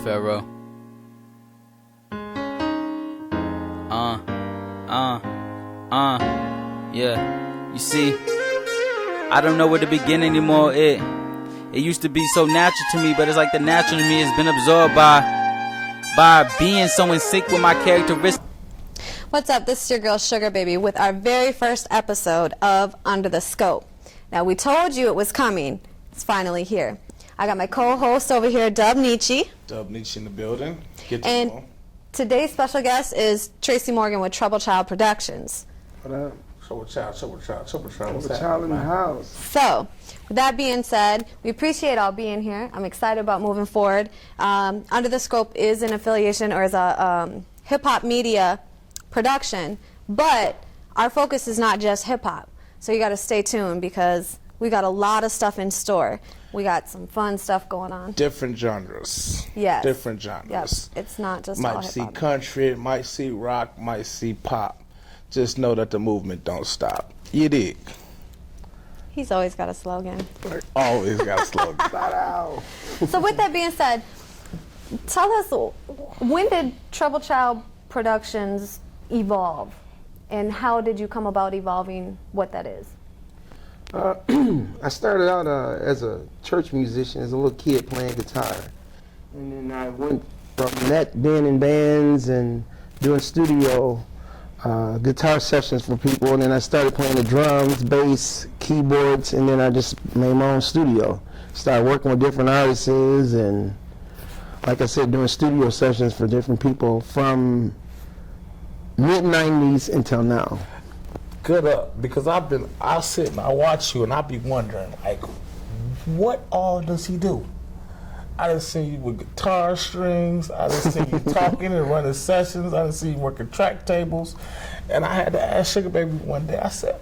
Pharaoh. Yeah. You see, I don't know where to begin anymore. It used to be so natural to me, but it's like the natural to me has been absorbed by being so in sync with my characteristics. What's up? This is your girl Sugar Baby with our very first episode of Under the Scope. Now, we told you it was coming. It's finally here. I got my co-host over here, Dub Nietzsche. Dub Nietzsche in the building. Get to And know. today's special guest is Tracy Morgan with Trouble Child Productions. What up? Trouble Child. Trouble Child in the house. So, with that being said, we appreciate all being here. I'm excited about moving forward. Under the Scope is an affiliation or is a hip-hop media production, but our focus is not just hip-hop. So you got to stay tuned because we got a lot of stuff in store. We got some fun stuff going on. Different genres. Yes. Different genres. Yes. It's not just all Might see hip-hop. country, might see rock, might see pop. Just know that the movement don't stop. You dig? He's always got a slogan. Always got a slogan. Shout out. So with that being said, tell us, when did Trouble Child Productions evolve? And how did you come about evolving what that is? I started out as a church musician, as a little kid playing guitar. And then I went from that, being in bands and doing studio guitar sessions for people. And then I started playing the drums, bass, keyboards, and then I just made my own studio. Started working with different artists and, like I said, doing studio sessions for different people from mid-90s until now. Good up, because I'll sit and I watch you and I'll be wondering, like, what all does he do? I done seen you with guitar strings, I done seen you talking and running sessions, I done seen you working track tables, and I had to ask Sugar Baby one day, I said,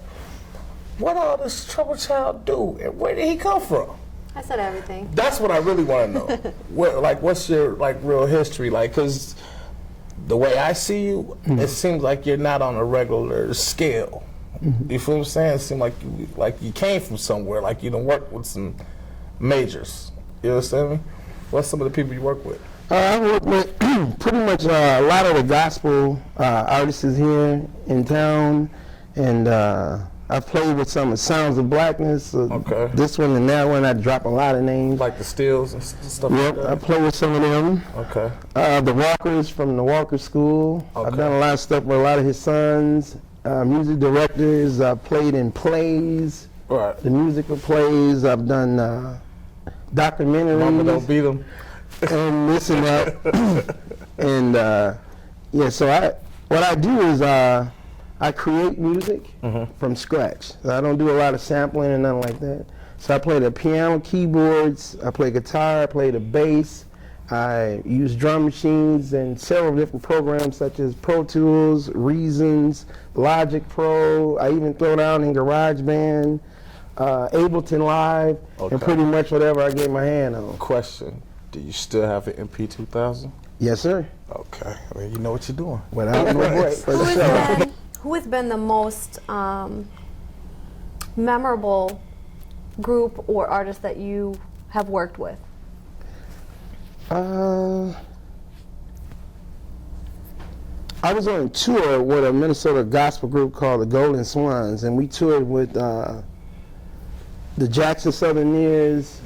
what all does Trouble Child do, and where did he come from? I said everything. That's what I really want to know. What's your, real history, because the way I see you, it seems like you're not on a regular scale. You feel what I'm saying? It seems like you came from somewhere, like you done worked with some majors. You understand me? What's some of the people you work with? I work with pretty much a lot of the gospel artists here in town, and I've played with some of Sounds of Blackness. Okay. This one and that one, I drop a lot of names. Like the Steels and stuff Yep, like that? I play with some of them. Okay. The Walkers from the Walker School. Okay. I've done a lot of stuff with a lot of his sons. Music directors. I've played in plays. Right. The musical plays. I've done documentaries. Mama don't beat them. And this and that. And yeah, so what I do is I create music from scratch. So I don't do a lot of sampling and nothing like that. So I play the piano, keyboards, I play guitar, I play the bass, I use drum machines and several different programs such as Pro Tools, Reasons, Logic Pro. I even throw down in GarageBand, Ableton Live, Okay. and pretty much whatever I get my hand on. Question, do you still have an MP2000? Yes, sir. Okay, well, you know what you're doing. Without no break. For the show. Who has been the most memorable group or artist that you have worked with? I was on tour with a Minnesota gospel group called the Golden Swans, and we toured with the Jackson Southerneers,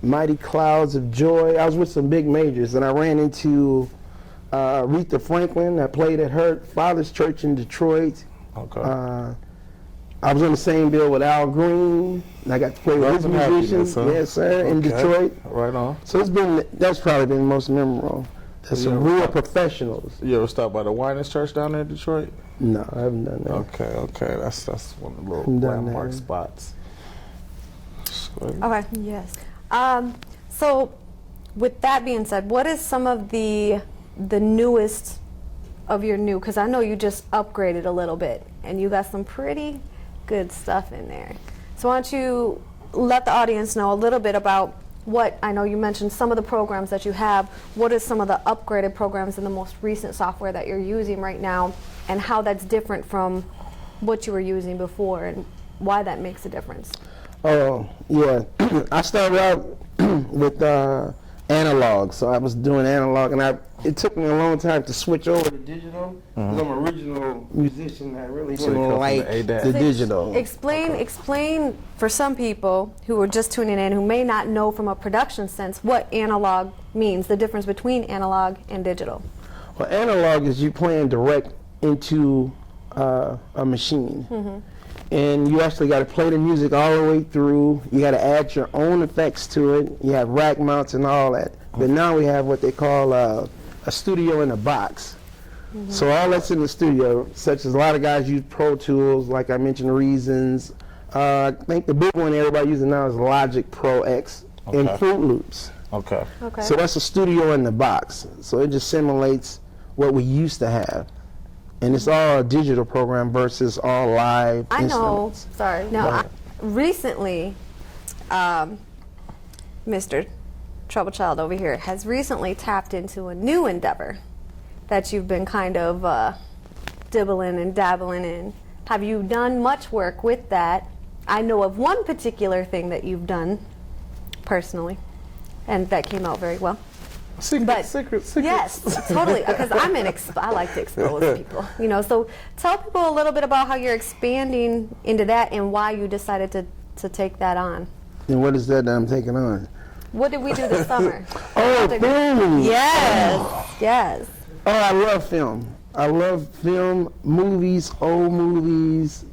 Mighty Clouds of Joy. I was with some big majors, and I ran into Aretha Franklin. I played at her father's church in Detroit. Okay. I was on the same bill with Al Green, and I got to play with his musicians. Yes, sir, in Detroit. Right on. So that's probably been the most memorable. There's some real professionals. You ever stopped by the Winans Church down there in Detroit? No, I haven't done that. Okay. That's one of the little Haven't done landmark that. spots. Okay, yes. So with that being said, what is some of the newest of your new, because I know you just upgraded a little bit and you got some pretty good stuff in there. So why don't you let the audience know a little bit about what, I know you mentioned some of the programs that you have, what is some of the upgraded programs and the most recent software that you're using right now, and how that's different from what you were using before and why that makes a difference? Oh, yeah. I started out with analog. So I was doing analog, and it took me a long time to switch over to digital. Because I'm an original musician. I really didn't like the digital. Explain for some people who are just tuning in, who may not know from a production sense, what analog means, the difference between analog and digital. Well, analog is you playing direct into a machine. And you actually got to play the music all the way through. You got to add your own effects to it. You have rack mounts and all that. But now we have what they call a studio in a box. So all that's in the studio, such as a lot of guys use Pro Tools, like I mentioned, Reasons. I think the big one everybody using now is Logic Pro X and Fruit Loops. Okay. So that's a studio in the box. So it just simulates what we used to have. And it's all a digital program versus all live instruments. Sorry. Now, recently, Mr. Trouble Child over here has recently tapped into a new endeavor that you've been kind of dibbling and dabbling in. Have you done much work with that? I know of one particular thing that you've done personally, and that came out very well. Secrets. Yes, totally. Because I like to expose people. You know, so tell people a little bit about how you're expanding into that and why you decided to take that on. And what is that I'm taking on? What did we do this summer? Film. Yes. Oh, I love film. I love film, movies, old movies,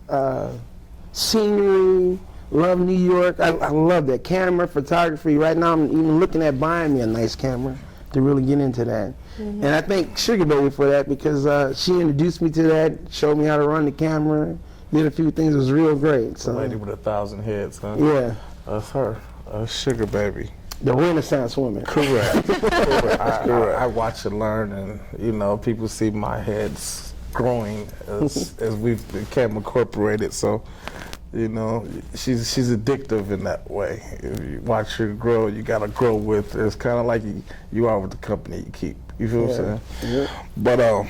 scenery. Love New York. I love that. Camera, photography. Right now I'm even looking at buying me a nice camera to really get into that. And I thank Sugar Baby for that, because she introduced me to that, showed me how to run the camera, did a few things. It was real great. So, the lady with 1,000 heads, huh? Yeah. That's her. Sugar Baby. The Renaissance woman. Correct. I watch and learn, and you know, people see my heads growing as we've become incorporated. So, you know, she's addictive in that way. If you watch her grow, you gotta grow with her. It's kind of like you are with the company you keep. You feel what I'm saying? But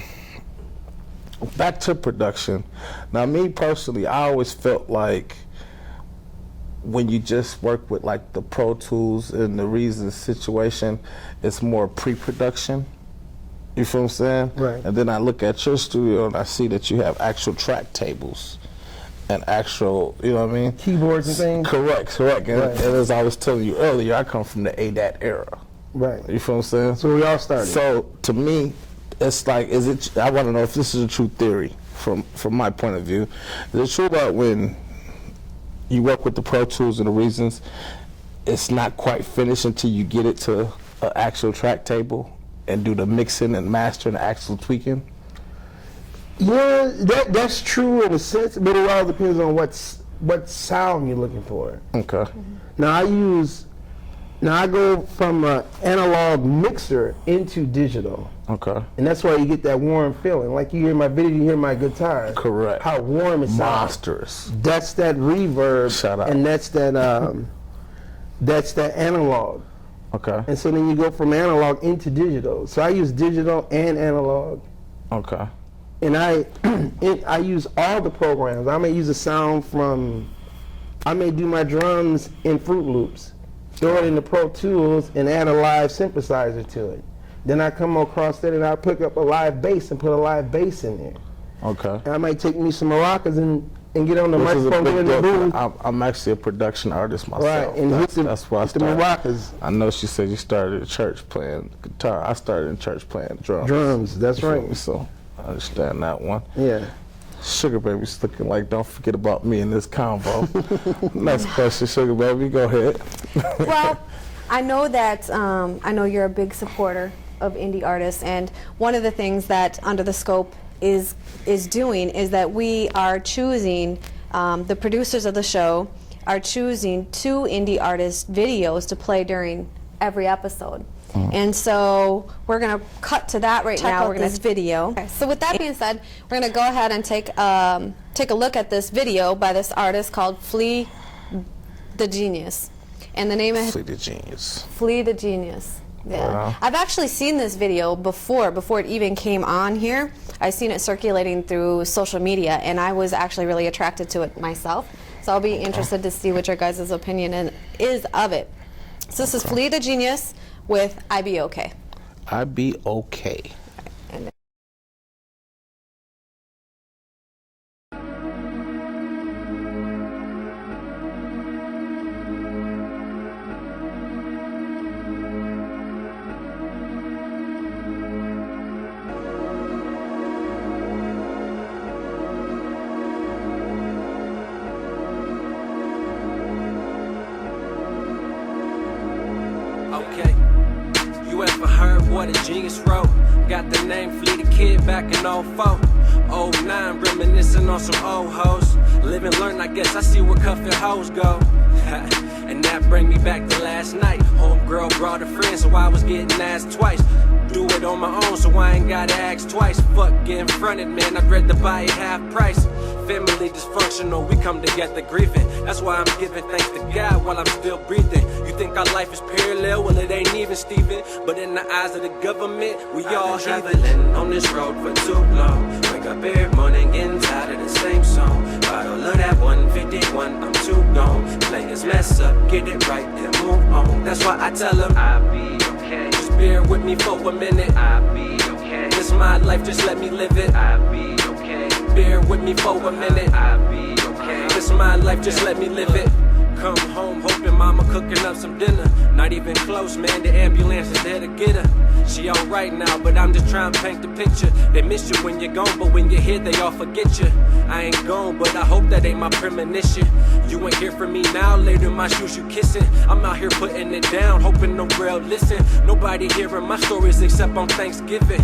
back to production. Now, me personally, I always felt like when you just work with like the Pro Tools and the Reasons situation, it's more pre-production. You feel what I'm saying? Right. And then I look at your studio and I see that you have actual track tables and actual, you know what I mean? Keyboards and things. Correct. And, Right. and as I was telling you earlier, I come from the ADAT era. Right. You feel what I'm saying? So we all started. So to me, it's like, I want to know if this is a true theory from my point of view. Is it true that when you work with the Pro Tools and the Reasons, it's not quite finished until you get it to an actual track table and do the mixing and mastering, actual tweaking? Yeah, that's true in a sense, but it all depends on what sound you're looking for. Okay. Now I go from an analog mixer into digital. Okay. And that's why you get that warm feeling. Like you hear my video, you hear my guitar. Correct. How warm it sounds. Monsters. That's that reverb. Shout out. And that's that analog. Okay. And so then you go from analog into digital. So I use digital and analog. Okay. And I use all the programs. I may use a sound I may do my drums in Fruit Loops, throw it in the Pro Tools and add a live synthesizer to it. Then I come across that and I pick up a live bass and put a live bass in there. Okay. And I might take me some maracas and get on the microphone, get in the booth. I'm actually a production artist myself. Right, and that's why I the started. maracas. I know she said you started at church playing guitar. I started in church playing drums. Drums, that's You feel right. me? So I understand that one. Yeah. Sugar Baby's looking like, don't forget about me in this convo. Next question, Sugar Baby, go ahead. Well, I know that I know you're a big supporter of indie artists, and one of the things that Under the Scope is doing is that we are choosing, the producers of the show are choosing 2 indie artist videos to play during every episode. And so we're going to cut to that right now. We're going to video. Okay, so with that being said, we're going to go ahead and take a look at this video by this artist called Flea the Genius. And the name of Flea the Genius. Flea the Genius. Yeah. Wow. I've actually seen this video before it even came on here. I've seen it circulating through social media, and I was actually really attracted to it myself. So I'll be interested to see what your guys' opinion is of it. So this is Flea the Genius with I Be Okay. I Be Okay. And Okay, you ever heard what a genius wrote? Got the name Flea the Kid back in 04. 09, reminiscing on some old hoes. Live and learn, I guess I see where cuffin' hoes go. And that bring me back to last night. Homegirl brought a friend, so I was getting asked twice. Do it on my own, so I ain't gotta ask twice. Fuck getting fronted, man, I'd rather buy it half price. Family dysfunctional, we come together grieving. That's why I'm giving thanks to God while I'm still breathing. You think our life is parallel? Well, it ain't even, Steven. But in the eyes of the government, we all traveling on this road for too long. Wake up every morning, getting tired of the same song. Bottle of that 151, I'm too gone. Players mess up, get it right, then move on. That's why I tell them, I'll be okay. Just bear with me for a minute, I'll be okay. This my life, just let me live it, I'll be okay. Bear with me for a minute, I'll be okay. This my life, just let me live it. Come home, hoping mama cooking up some dinner. Not even close, man, the ambulance is there to get her. She alright now, but I'm just trying to paint the picture. They miss you when you're gone, but when you're here, they all forget you. I ain't gone, but I hope that ain't my premonition. You ain't hear from me now, later my shoes you kissing. I'm out here putting it down, hoping no real listen. Nobody hearing my stories except on Thanksgiving.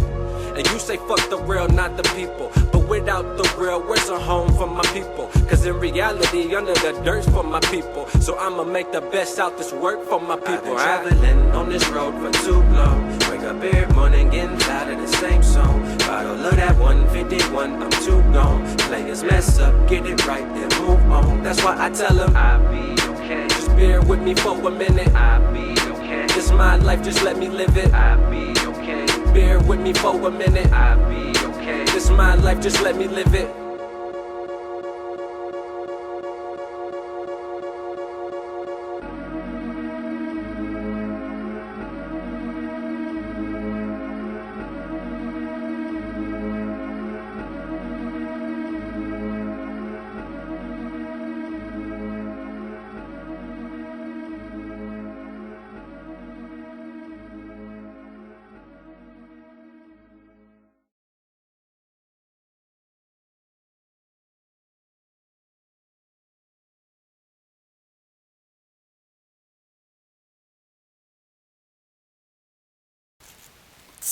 And you say fuck the real, not the people. But without the real, where's a home for my people? Cause in reality, under the dirt's for my people. So I'ma make the best out this work for my people. I've been traveling on this road for too long. Wake up every morning, getting tired of the same song. Bottle of that 151, I'm too gone. Players mess up, get it right, then move on. That's why I tell them, I'll be okay. Just bear with me for a minute, I'll be okay. This my life, just let me live it, I'll be okay. Bear with me for a minute, I'll be okay. This my life, just let me live it.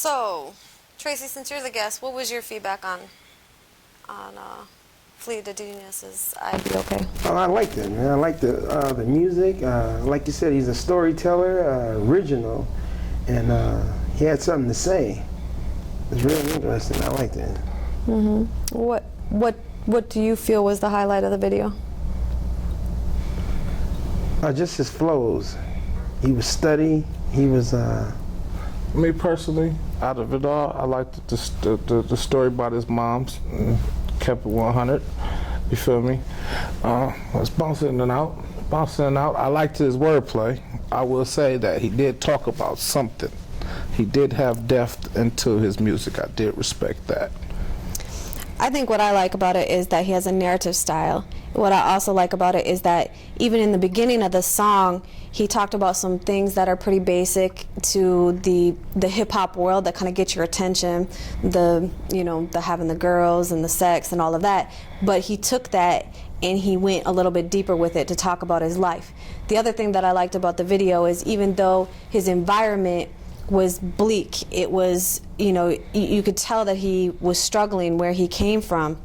so, Tracy, since you're the guest, what was your feedback on Flea the Genius's I Be Okay? Oh, I liked it, man. I liked the music. Like you said, he's a storyteller, original, and he had something to say. It was really interesting. I liked it. What do you feel was the highlight of the video? Just his flows. He was steady. He was. Me personally, out of it all, I liked the story about his mom's. Kept it 100. You feel me? I was bouncing in and out. I liked his wordplay. I will say that he did talk about something. He did have depth into his music. I did respect that. I think what I like about it is that he has a narrative style. What I also like about it is that even in the beginning of the song, he talked about some things that are pretty basic to the hip hop world that kind of get your attention, the having the girls and the sex and all of that. But he took that and he went a little bit deeper with it to talk about his life. The other thing that I liked about the video is even though his environment was bleak, it was, you could tell that he was struggling where he came from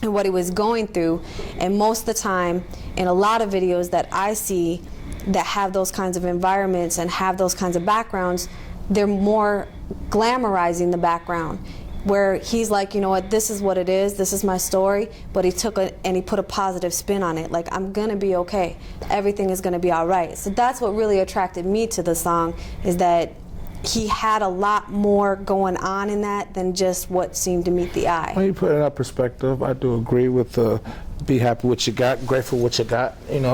and what he was going through. And most of the time, in a lot of videos that I see that have those kinds of environments and have those kinds of backgrounds, they're more glamorizing the background. Where he's like, you know what, this is what it is, this is my story, but he took it and he put a positive spin on it. Like, I'm gonna be okay, everything is gonna be all right. So that's what really attracted me to the song, is that he had a lot more going on in that than just what seemed to meet the eye. When you put it in that perspective, I do agree with be happy what you got, grateful what you got, and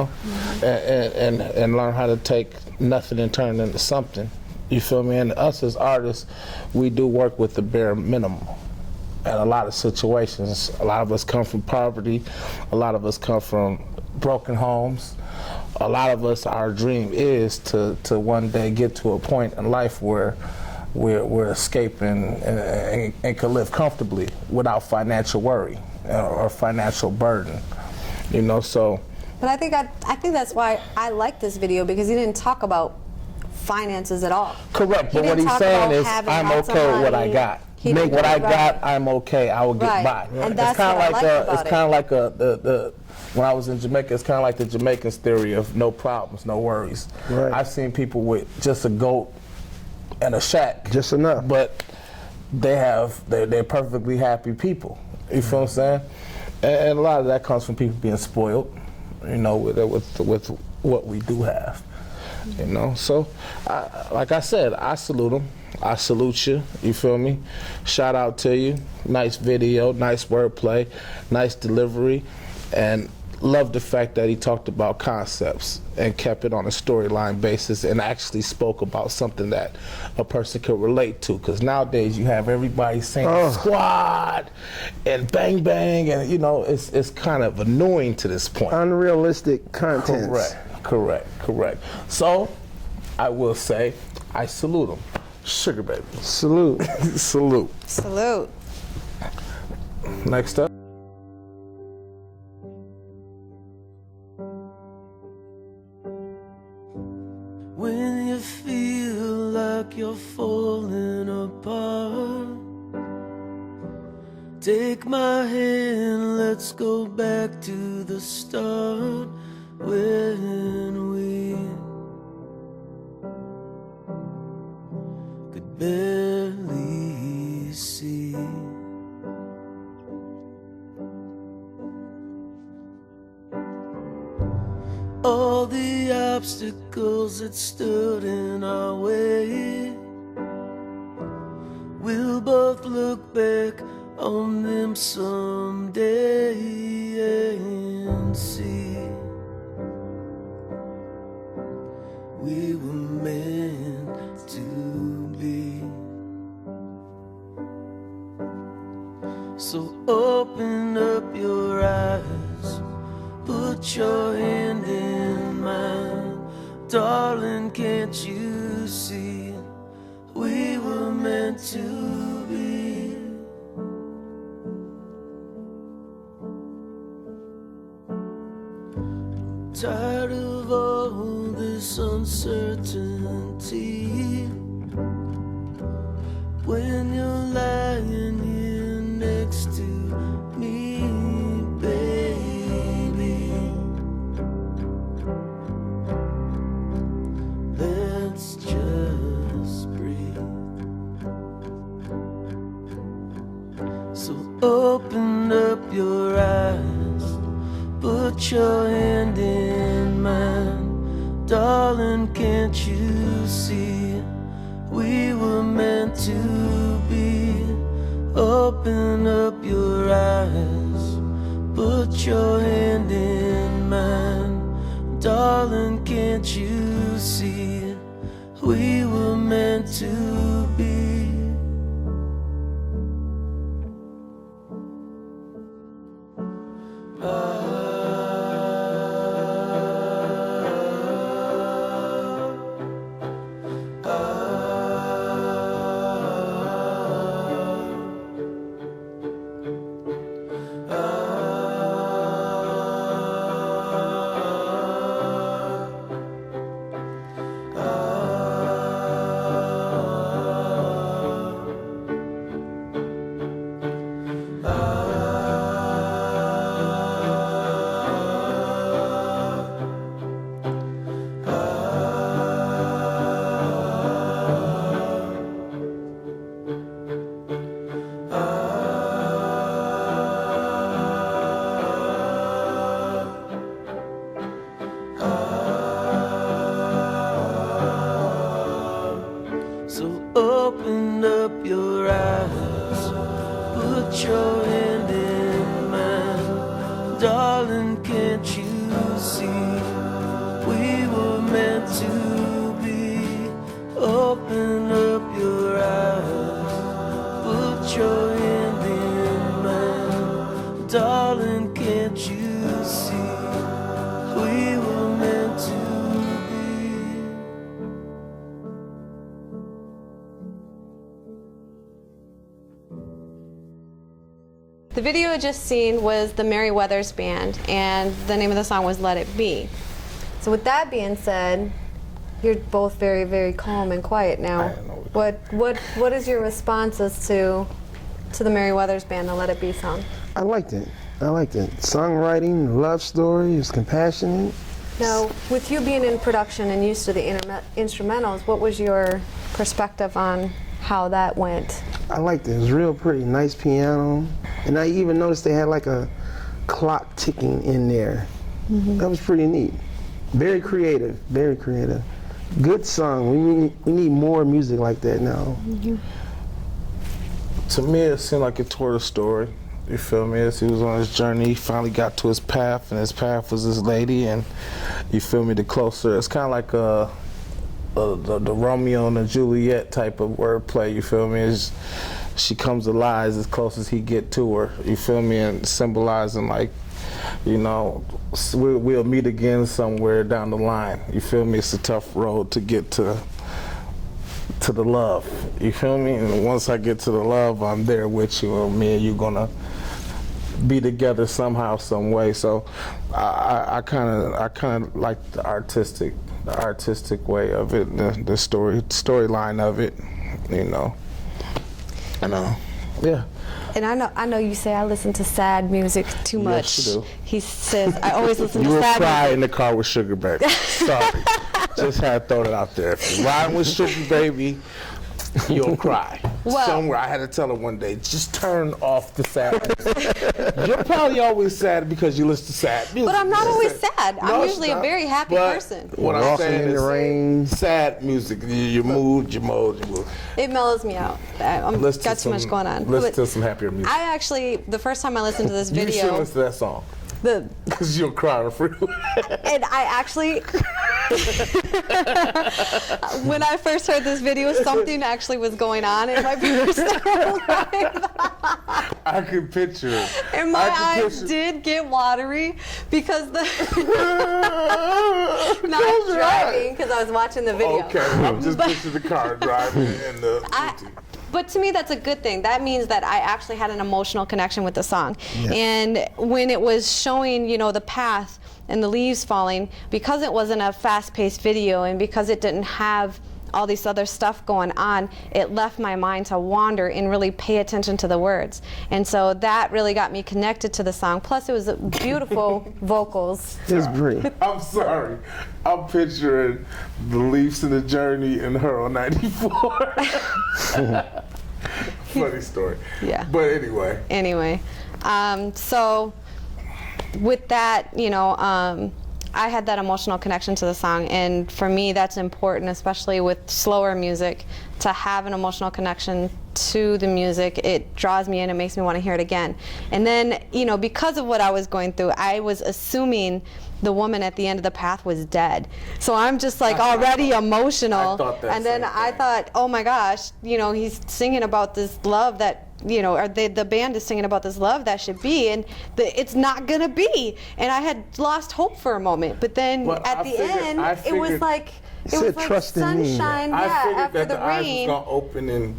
learn how to take nothing and turn it into something. You feel me? And us as artists, we do work with the bare minimum. In a lot of situations, a lot of us come from poverty, a lot of us come from broken homes. A lot of us, our dream is to one day get to a point in life where we're escaping and can live comfortably without financial worry or financial burden. You know, so. But I think that's why I like this video, because he didn't talk about finances at all. Correct, but what he's saying is, I'm okay with what I got. Make what I got, I'm okay. I will get by. And that's what I like about it. It's kind of like when I was in Jamaica, it's kind of like the Jamaicans' theory of no problems, no worries. Right. I've seen people with just a goat and a shack, Just enough. but they're perfectly happy people. You feel what I'm saying? And a lot of that comes from people being spoiled, you know, with what we do have. You know, so like I said, I salute him. I salute you. You feel me? Shout out to you. Nice video, nice wordplay, nice delivery, and love the fact that he talked about concepts and kept it on a storyline basis and actually spoke about something that a person could relate to. Because nowadays you have everybody saying squad and bang bang, and you know it's kind of annoying to this point. Unrealistic content. Correct. So, I will say, I salute him. Sugar baby. Salute. Salute. Salute. Next up. When you feel like you're falling apart, take my hand, let's go back to the start. When we could barely see. All the obstacles that stood in our way, we'll both look back on them someday and see we were meant to be. So open up your eyes, put your hand in mine. Darling, can't you see we were meant to be? Tired of all this uncertainty, when you're lying here next to me, baby, let's just breathe. So open up your eyes, put your hand in mine. Darling, can't you see we were meant to be? Open up your eyes, put your hand in mine. Darling, can't you see we were meant to be? So open up your eyes, put your hand in mine. Darling, can't you see we were meant to be? Open up your eyes, put your hand in mine. Darling, can't you see we were meant to be? The video I just seen was the Merriweathers Band, and the name of the song was Let It Be. So with that being said, you're both very, very calm and quiet now. What is your response as to the Merriweathers Band, the Let It Be song? I liked it. I liked it. Songwriting, love story, it was compassionate. Now, with you being in production and used to the instrumentals, what was your perspective on how that went? I liked it. It was real pretty. Nice piano. And I even noticed they had like a clock ticking in there. That was pretty neat. Very creative. Very creative. Good song. We need more music like that now. To me, it seemed like it told a story. You feel me? As he was on his journey, he finally got to his path, and his path was this lady. And you feel me? The closer, it's kind of like the Romeo and the Juliet type of wordplay. You feel me? She comes alive as close as he get to her. You feel me? And symbolizing like, you know, we'll meet again somewhere down the line. You feel me? It's a tough road to get to the love. You feel me? And once I get to the love, I'm there with you, and me and you gonna be together somehow, some way. So I kind of like the artistic way of it, the storyline of it. You know. Yeah. And I know you say I listen to sad music too much. Yes, you do. He says I always listen You to will sad cry music. in the car with Sugar Baby. Sorry. Just had to throw that out there. If you're riding with Sugar Baby, you'll cry. Well- Somewhere, I had to tell her one day, just turn off the sad music. You're probably always sad because you listen to sad music. But I'm not always sad. No, I'm it's usually a not. very happy But person. What I'm Walking saying in the is rain. sad music. Your mood, your mode. It mellows me out. I've Listen got to too much some- going on. Listen But to some happier music. I actually, the first time I listened to this You should video, listen to that song. the Because you'll cry on free. and I actually, when I first heard this video, something actually was going on in my personal life. I can picture it. And my I can eyes picture- did get watery because the Close not your driving because I was watching the video. Okay, I'm just picturing the car driving and the. But to me, that's a good thing. That means that I actually had an emotional connection with the song. Yes. And when it was showing, you know, the path and the leaves falling, because it wasn't a fast-paced video and because it didn't have all this other stuff going on, it left my mind to wander and really pay attention to the words. And so that really got me connected to the song. Plus, it was beautiful vocals. It was great. I'm sorry. I'm picturing the Leafs in the journey and her on 94. Funny story. Yeah. But anyway. Anyway, so with that, you know, I had that emotional connection to the song, and for me that's important, especially with slower music, to have an emotional connection to the music. It draws me in, it makes me want to hear it again. And then, you know, because of what I was going through, I was assuming the woman at the end of the path was dead. So I'm just like already emotional. I thought that and then same I thing. thought, oh my gosh, you know, he's singing about this love that, you know, or the band is singing about this love that should be, and it's not gonna be. And I had lost hope for a moment, but then Well, at I the figured- end, I it was figured- like said, "Trust in me." sunshine. I Yeah, figured after that the the eyes was rain. gonna open and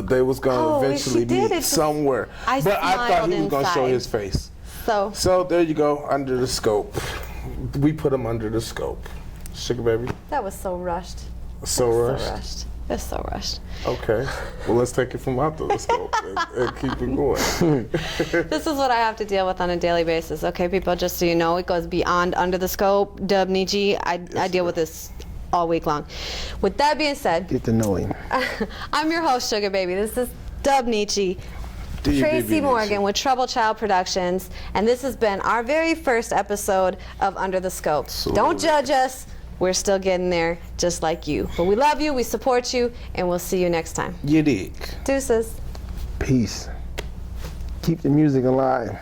they was gonna Oh, if eventually she did, meet it just- somewhere. I but I thought smiled he was gonna show inside. his face. So So there you go, under the scope. We put him under the scope. Sugar Baby, that was so rushed. so rushed. So rushed. It's so rushed. Okay, well let's take it from out the scope and keep it going. This is what I have to deal with on a daily basis. Okay, people, just so you know, it goes beyond under the scope. Dub Nietzsche, I deal with this all week long. With that being said, Get to know him. I'm your host, Sugar Baby. This is Dub Nietzsche. Tracy Morgan with Trouble Child Productions, and this has been our very first episode of Under the Scope. Don't judge us. We're still getting there, just like you. But we love you, we support you, and we'll see you next time. You dig. Deuces. Peace. Keep the music alive.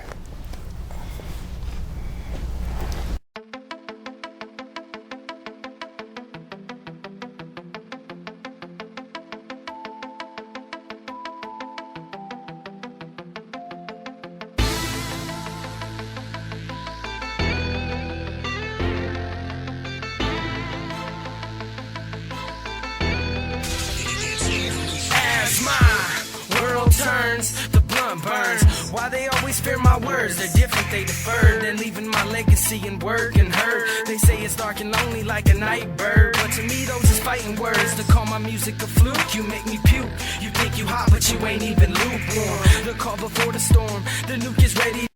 Why they always fear my words? They're different, they defer. They're leaving my legacy in work and hurt. They say it's dark and lonely like a night bird, but to me those is fighting words. To call my music a fluke, you make me puke. You think you hot, but you ain't even lukewarm. The call before the storm, the nuke is ready.